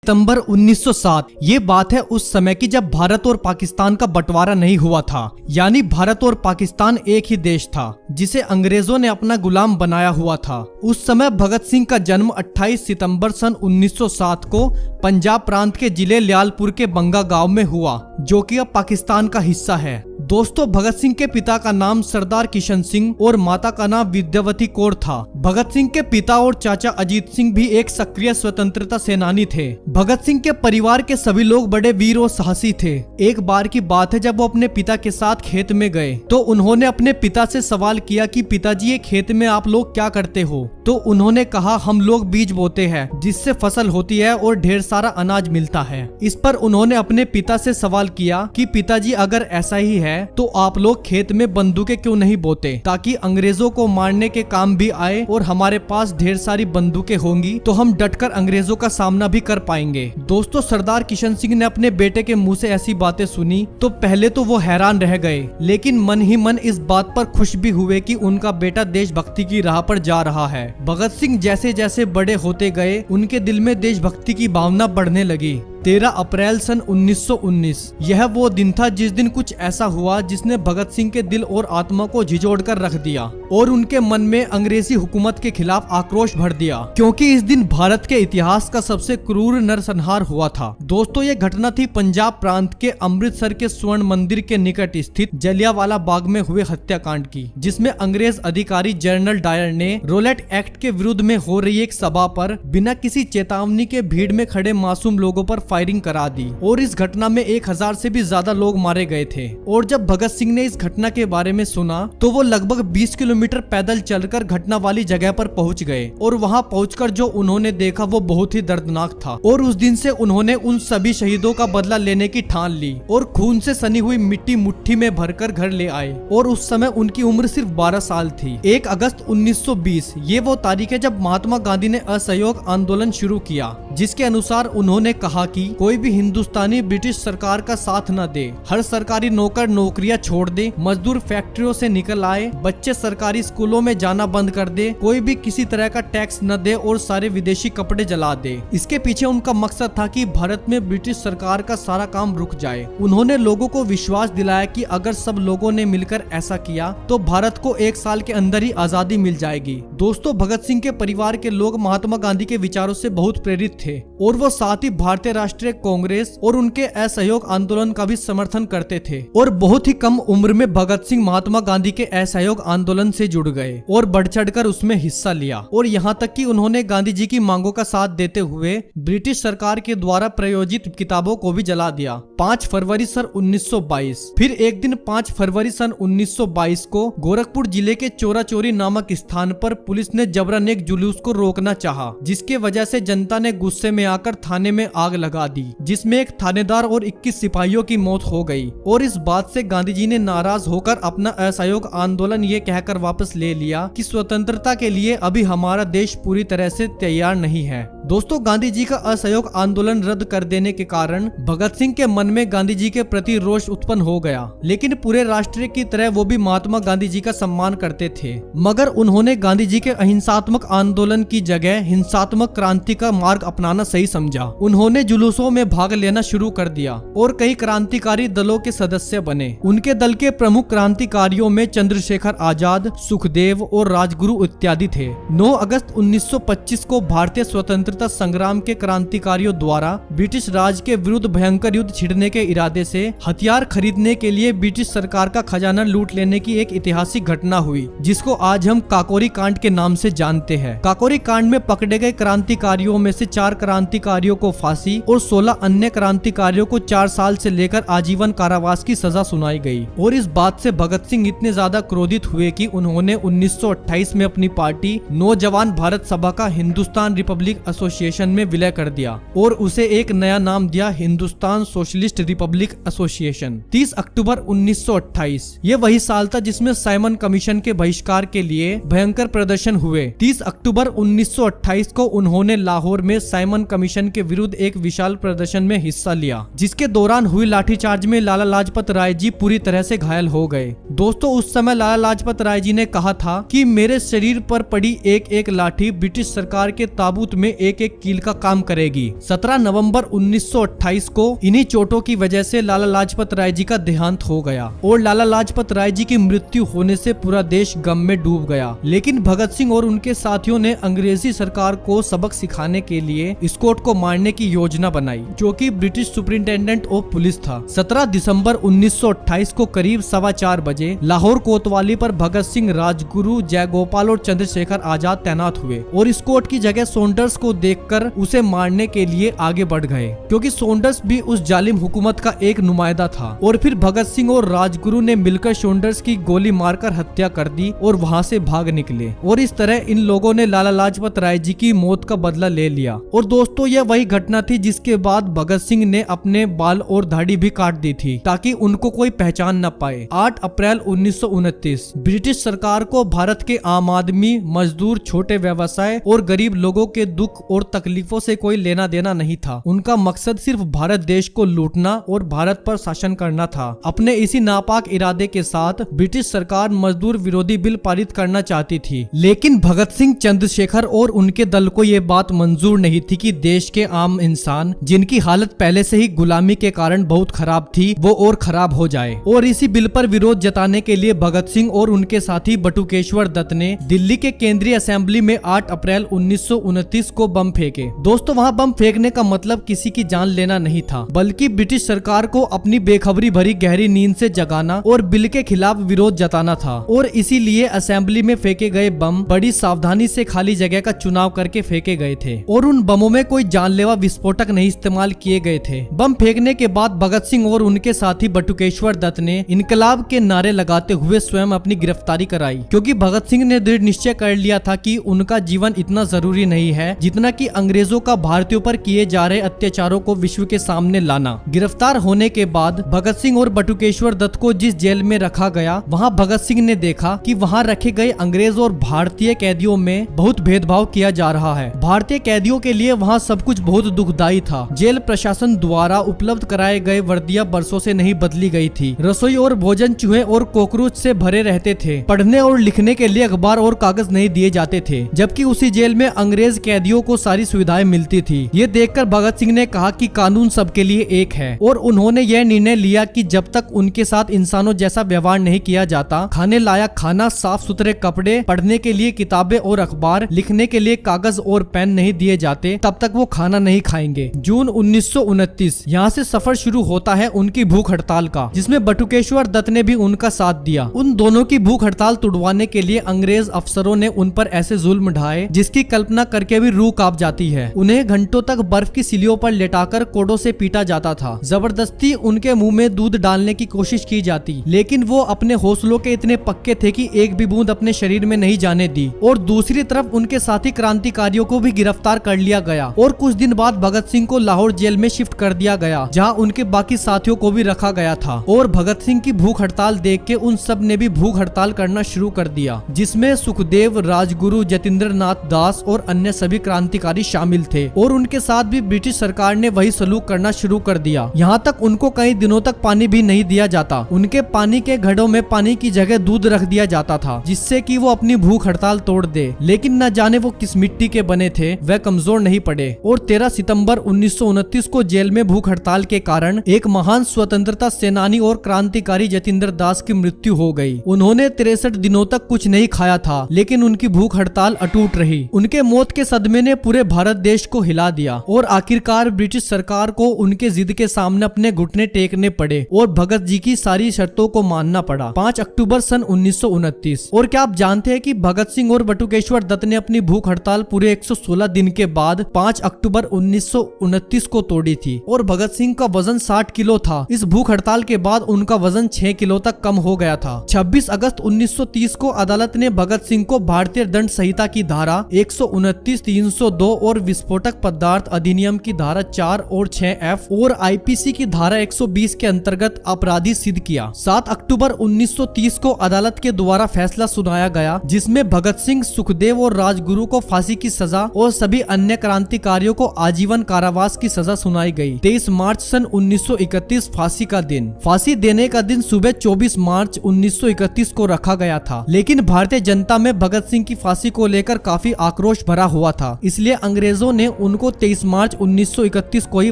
सितंबर 1907। ये बात है उस समय की जब भारत और पाकिस्तान का बंटवारा नहीं हुआ था, यानी भारत और पाकिस्तान एक ही देश था जिसे अंग्रेजों ने अपना गुलाम बनाया हुआ था। उस समय भगत सिंह का जन्म 28 सितंबर सन 1907 को पंजाब प्रांत के जिले ल्यालपुर के बंगा गांव में हुआ, जो कि अब पाकिस्तान का हिस्सा है। दोस्तों, भगत सिंह के पिता का नाम सरदार किशन सिंह और माता का नाम विद्यावती कौर था। भगत सिंह के पिता और चाचा अजीत सिंह भी एक सक्रिय स्वतंत्रता सेनानी थे। भगत सिंह के परिवार के सभी लोग बड़े वीर और साहसी थे। एक बार की बात है, जब वो अपने पिता के साथ खेत में गए तो उन्होंने अपने पिता से सवाल किया कि पिताजी, ये खेत में आप लोग क्या करते हो? तो उन्होंने कहा, हम लोग बीज बोते हैं जिससे फसल होती है और ढेर सारा अनाज मिलता है। इस पर उन्होंने अपने पिता से सवाल किया कि पिताजी, अगर ऐसा ही है तो आप लोग खेत में बंदूकें क्यों नहीं बोते, ताकि अंग्रेजों को मारने के काम भी आए और हमारे पास ढेर सारी बंदूकें होंगी तो हम डटकर अंग्रेजों का सामना भी कर पाएंगे। दोस्तों, सरदार किशन सिंह ने अपने बेटे के मुंह से ऐसी बातें सुनी तो पहले तो वो हैरान रह गए, लेकिन मन ही मन इस बात पर खुश भी हुए कि उनका बेटा देशभक्ति की राह पर जा रहा है। भगत सिंह जैसे जैसे बड़े होते गए, उनके दिल में देशभक्ति की भावना बढ़ने लगी। 13 अप्रैल सन 1919 यह वो दिन था जिस दिन कुछ ऐसा हुआ जिसने भगत सिंह के दिल और आत्मा को झिझोड़ कर रख दिया और उनके मन में अंग्रेजी हुकूमत के खिलाफ आक्रोश भर दिया, क्योंकि इस दिन भारत के इतिहास का सबसे क्रूर नरसंहार हुआ था। दोस्तों, ये घटना थी पंजाब प्रांत के अमृतसर के स्वर्ण मंदिर के निकट स्थित जलियांवाला बाग में हुए हत्याकांड की, जिसमें अंग्रेज अधिकारी जनरल डायर ने रोलेट एक्ट के विरुद्ध में हो रही एक सभा पर बिना किसी चेतावनी के भीड़ में खड़े मासूम लोगों पर फायरिंग करा दी और इस घटना में 1000 से भी ज्यादा लोग मारे गए थे। और जब भगत सिंह ने इस घटना के बारे में सुना तो वो लगभग 20 किलोमीटर पैदल चलकर घटना वाली जगह पर पहुंच गए और वहां पहुंचकर जो उन्होंने देखा वो बहुत ही दर्दनाक था। और उस दिन से उन्होंने उन सभी शहीदों का बदला लेने की ठान ली और खून से सनी हुई मिट्टी मुट्ठी में भरकर घर ले आए। और उस समय उनकी उम्र सिर्फ 12 साल थी। 1 अगस्त 1920 ये वो तारीख है जब महात्मा गांधी ने असहयोग आंदोलन शुरू किया, जिसके अनुसार उन्होंने कहा कि कोई भी हिंदुस्तानी ब्रिटिश सरकार का साथ न दे, हर सरकारी नौकर नौकरियां छोड़ दे, मजदूर फैक्ट्रियों से निकल आए, बच्चे सरकारी स्कूलों में जाना बंद कर दे, कोई भी किसी तरह का टैक्स न दे और सारे विदेशी कपड़े जला दे। इसके पीछे उनका मकसद था कि भारत में ब्रिटिश सरकार का सारा काम रुक जाए। उन्होंने लोगों को विश्वास दिलाया कि अगर सब लोगों ने मिलकर ऐसा किया तो भारत को 1 साल के अंदर ही आजादी मिल जाएगी। दोस्तों, भगत सिंह के परिवार के लोग महात्मा गांधी के विचारों से बहुत प्रेरित थे और वो साथ ही भारतीय राष्ट्रीय कांग्रेस और उनके असहयोग आंदोलन का भी समर्थन करते थे। और बहुत ही कम उम्र में भगत सिंह महात्मा गांधी के असहयोग आंदोलन से जुड़ गए और बढ़ चढ़कर उसमें हिस्सा लिया। और यहाँ तक कि उन्होंने गांधी जी की मांगों का साथ देते हुए ब्रिटिश सरकार के द्वारा प्रायोजित किताबों को भी जला दिया। 5 फरवरी सन 1922 फिर एक दिन 5 फरवरी सन 1922 को गोरखपुर जिले के चोरा चोरी नामक स्थान पर पुलिस ने जबरन एक जुलूस को रोकना चाहा, जिसके वजह से जनता ने गुस्से में आकर थाने में आग लगा दी, जिसमें एक थानेदार और 21 सिपाहियों की मौत हो गई। और इस बात से गांधी जी ने नाराज होकर अपना असहयोग आंदोलन ये कहकर वापस ले लिया कि स्वतंत्रता के लिए अभी हमारा देश पूरी तरह से तैयार नहीं है। दोस्तों, गांधी जी का असहयोग आंदोलन रद्द कर देने के कारण भगत सिंह के मन में गांधी जी के प्रति रोष उत्पन्न हो गया, लेकिन पूरे राष्ट्र की तरह वो भी महात्मा गांधी जी का सम्मान करते थे। मगर उन्होंने गांधी जी के अहिंसात्मक आंदोलन की जगह हिंसात्मक क्रांति का मार्ग अपनाना सही समझा। उन्होंने जुलूसों में भाग लेना शुरू कर दिया और कई क्रांतिकारी दलों के सदस्य बने। उनके दल के प्रमुख क्रांतिकारियों में चंद्रशेखर आजाद, सुखदेव और राजगुरु इत्यादि थे। 9 अगस्त 1925 को भारतीय स्वतंत्रता संग्राम के क्रांतिकारियों द्वारा ब्रिटिश राज के विरुद्ध भयंकर युद्ध छिड़ने के इरादे से हथियार खरीदने के लिए ब्रिटिश सरकार का खजाना लूट लेने की एक ऐतिहासिक घटना हुई, जिसको आज हम काकोरी कांड के नाम से जानते हैं। काकोरी कांड में पकड़े गए क्रांतिकारियों में से 4 क्रांतिकारियों को फांसी और 16 अन्य क्रांतिकारियों को 4 साल से लेकर आजीवन कारावास की सजा सुनाई गई। और इस बात से भगत सिंह इतने ज्यादा क्रोधित हुए कि उन्होंने 1928 में अपनी पार्टी नौजवान भारत सभा का हिंदुस्तान रिपब्लिक एसोसिएशन में विलय कर दिया और उसे एक नया नाम दिया, हिंदुस्तान सोशलिस्ट रिपब्लिक एसोसिएशन। 30 अक्टूबर 1928 ये वही साल था जिसमें साइमन कमीशन के बहिष्कार के लिए भयंकर प्रदर्शन हुए। 30 अक्टूबर 1928 को उन्होंने लाहौर में साइमन कमीशन के विरुद्ध एक विशाल विशाल प्रदर्शन में हिस्सा लिया, जिसके दौरान हुई लाठीचार्ज में लाला लाजपत राय जी पूरी तरह से घायल हो गए। दोस्तों, उस समय लाला लाजपत राय जी ने कहा था कि मेरे शरीर पर पड़ी एक एक लाठी ब्रिटिश सरकार के ताबूत में एक एक कील का काम करेगी। 17 नवंबर 1928 को इन्हीं चोटों की वजह से लाला लाजपत राय जी का देहांत हो गया और लाला लाजपत राय जी की मृत्यु होने से पूरा देश गम में डूब गया। लेकिन भगत सिंह और उनके साथियों ने अंग्रेजी सरकार को सबक सिखाने के लिए स्कॉट को मारने की योजना बनाई, जो कि ब्रिटिश सुपरिंटेंडेंट ऑफ पुलिस था। 17 दिसंबर 1928 को करीब 4:15 बजे लाहौर कोतवाली पर भगत सिंह, राजगुरु, जयगोपाल और चंद्रशेखर आजाद तैनात हुए और स्कॉट की जगह सॉन्डर्स को देखकर उसे मारने के लिए आगे बढ़ गए, क्योंकि सॉन्डर्स भी उस जालिम हुकूमत का एक नुमाइंदा था। और फिर भगत सिंह और राजगुरु ने मिलकर सॉन्डर्स की गोली मारकर हत्या कर दी और वहां से भाग निकले और इस तरह इन लोगों ने लाला लाजपत राय जी की मौत का बदला ले लिया। और दोस्तों, यह वही घटना थी जिसके बाद भगत सिंह ने अपने बाल और दाढ़ी भी काट दी थी ताकि उनको कोई पहचान न पाए। 8 अप्रैल 1929 ब्रिटिश सरकार को भारत के आम आदमी, मजदूर, छोटे व्यवसाय और गरीब लोगों के दुख और तकलीफों से कोई लेना देना नहीं था। उनका मकसद सिर्फ भारत देश को लूटना और भारत पर शासन करना था। अपने इसी नापाक इरादे के साथ ब्रिटिश सरकार मजदूर विरोधी बिल पारित करना चाहती थी, लेकिन भगत सिंह, चंद्रशेखर और उनके दल को ये बात मंजूर नहीं थी कि देश के आम इंसान, जिनकी हालत पहले से ही गुलामी के कारण बहुत खराब थी, वो और खराब हो जाए। और इसी बिल पर विरोध जताने के लिए भगत सिंह और उनके साथी बटुकेश्वर दत्त ने दिल्ली के केंद्रीय असेंबली में 8 अप्रैल 1929 को बम फेंके। दोस्तों, वहाँ बम फेंकने का मतलब किसी की जान लेना नहीं था, बल्कि ब्रिटिश सरकार को अपनी बेखबरी भरी गहरी नींद से जगाना और बिल के खिलाफ विरोध जताना था। और इसीलिए असेंबली में फेंके गए बम बड़ी सावधानी से खाली जगह का चुनाव करके फेंके गए थे और उन बमों में कोई जानलेवा विस्फोटक नहीं इस्तेमाल किए गए थे। बम फेंकने के बाद भगत सिंह और उनके साथी बटुकेश्वर दत्त ने इनकलाब के नारे लगाते हुए स्वयं अपनी गिरफ्तारी कराई, क्योंकि भगत सिंह ने दृढ़ निश्चय कर लिया था कि उनका जीवन इतना जरूरी नहीं है जितना कि अंग्रेजों का भारतीयों पर किए जा रहे अत्याचारों को विश्व के सामने लाना। गिरफ्तार होने के बाद भगत सिंह और बटुकेश्वर दत्त को जिस जेल में रखा गया, वहां भगत सिंह ने देखा कि वहां रखे गए अंग्रेज और भारतीय कैदियों में बहुत भेदभाव किया जा रहा है। भारतीय कैदियों के लिए वहां सब कुछ बहुत दुखदायी था। जेल प्रशासन द्वारा उपलब्ध कराए गए वर्दियां बरसों से नहीं बदली गई थी। रसोई और भोजन चूहे और कॉकरोच से भरे रहते थे। पढ़ने और लिखने के लिए अखबार और कागज नहीं दिए जाते थे, जबकि उसी जेल में अंग्रेज कैदियों को सारी सुविधाएं मिलती थी। ये देखकर भगत सिंह ने कहा कि कानून सबके लिए एक है और उन्होंने यह निर्णय लिया कि जब तक उनके साथ इंसानों जैसा व्यवहार नहीं किया जाता, खाने लायक खाना, साफ सुथरे कपड़े, पढ़ने के लिए किताबें और अखबार, लिखने के लिए कागज और पेन नहीं दिए जाते, तब तक वो खाना नहीं खाएंगे। जून 1929 यहाँ से सफर शुरू होता है उनकी भूख हड़ताल का, जिसमें बटुकेश्वर दत्त ने भी उनका साथ दिया। उन दोनों की भूख हड़ताल तुड़वाने के लिए अंग्रेज अफसरों ने उन पर ऐसे जुल्म ढाए जिसकी कल्पना करके भी रूह कांप जाती है। उन्हें घंटों तक बर्फ की सिलियों पर लेटाकर कोड़ों से पीटा जाता था। जबरदस्ती उनके मुंह में दूध डालने की कोशिश की जाती, लेकिन वो अपने हौसलों के इतने पक्के थे कि एक भी बूंद अपने शरीर में नहीं जाने दी। और दूसरी तरफ उनके साथी क्रांतिकारियों को भी गिरफ्तार कर लिया गया और कुछ दिन बाद भगत सिंह को लाहौर जेल में शिफ्ट कर दिया गया, जहां उनके बाकी साथियों को भी रखा गया था। और भगत सिंह की भूख हड़ताल देख के उन सब ने भी भूख हड़ताल करना शुरू कर दिया, जिसमें सुखदेव, राजगुरु, जतिंद्र नाथ दास और अन्य सभी क्रांतिकारी शामिल थे। और उनके साथ भी ब्रिटिश सरकार ने वही सलूक करना शुरू कर दिया। यहाँ तक उनको कई दिनों तक पानी भी नहीं दिया जाता। उनके पानी के घड़ों में पानी की जगह दूध रख दिया जाता था, जिससे कि वो अपनी भूख हड़ताल तोड़ दे। लेकिन न जाने वो किस मिट्टी के बने थे, वह कमजोर नहीं पड़े। और 13 सितंबर 1929 को जेल में भूख हड़ताल के कारण एक महान स्वतंत्रता सेनानी और क्रांतिकारी जतिंद्र दास की मृत्यु हो गई। उन्होंने 63 दिनों तक कुछ नहीं खाया था, लेकिन उनकी भूख हड़ताल अटूट रही। उनके मौत के सदमे ने पूरे भारत देश को हिला दिया और आखिरकार ब्रिटिश सरकार को उनके जिद के सामने अपने घुटने टेकने पड़े और भगत जी की सारी शर्तों को मानना पड़ा। 5 अक्टूबर सन 1929। और क्या आप जानते हैं कि भगत सिंह और बटुकेश्वर दत्त ने अपनी भूख हड़ताल पूरे 116 दिन के बाद 5 अक्टूबर 1929 को तोड़ी थी। और भगत सिंह का वजन 60 किलो था। इस भूख हड़ताल के बाद उनका वजन 6 किलो तक कम हो गया था। 26 अगस्त 1930 को अदालत ने भगत सिंह को भारतीय दंड संहिता की धारा 129, 302 और विस्फोटक पदार्थ अधिनियम की धारा 4 और 6F और IPC की धारा 120 के अंतर्गत अपराधी सिद्ध किया। 7 अक्टूबर 1930 को अदालत के द्वारा फैसला सुनाया गया, जिसमें भगत सिंह, सुखदेव और राजगुरु को फांसी की सजा और सभी अन्य क्रांतिकारियों को आजीवन कारावास कारावास की सजा सुनाई गई। 23 मार्च सन 1931 फांसी का दिन। फांसी देने का दिन सुबह 24 मार्च 1931 को रखा गया था, लेकिन भारतीय जनता में भगत सिंह की फांसी को लेकर काफी आक्रोश भरा हुआ था, इसलिए अंग्रेजों ने उनको 23 मार्च 1931 को ही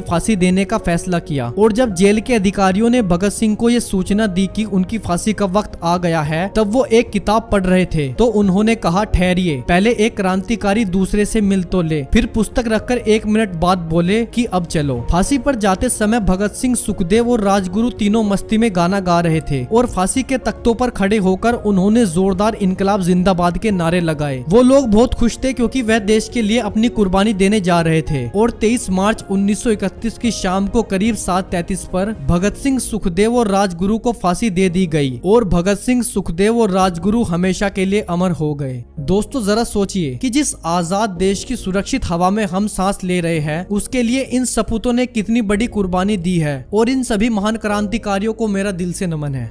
फांसी देने का फैसला किया। और जब जेल के अधिकारियों ने भगत सिंह को ये सूचना दी कि उनकी फांसी का वक्त आ गया है, तब वो एक किताब पढ़ रहे थे, तो उन्होंने कहा, ठहरिए, पहले एक क्रांतिकारी दूसरे से मिल तो ले। फिर पुस्तक रखकर 1 मिनट बाद बोले कि अब चलो। फांसी पर जाते समय भगत सिंह, सुखदेव और राजगुरु तीनों मस्ती में गाना गा रहे थे और फांसी के तख्तों पर खड़े होकर उन्होंने जोरदार इनकलाब जिंदाबाद के नारे लगाए। वो लोग बहुत खुश थे क्योंकि वह देश के लिए अपनी कुर्बानी देने जा रहे थे। और 23 मार्च 1931 की शाम को करीब 7:33 पर भगत सिंह, सुखदेव और राजगुरु को फांसी दे दी गई और भगत सिंह, सुखदेव और राजगुरु हमेशा के लिए अमर हो गए। दोस्तों, जरा सोचिए कि जिस आजाद देश की सुरक्षित हवा में हम सांस ले रहे हैं, उसके लिए इन सपूतों ने कितनी बड़ी कुर्बानी दी है। और इन सभी महान क्रांतिकारियों को मेरा दिल से नमन है।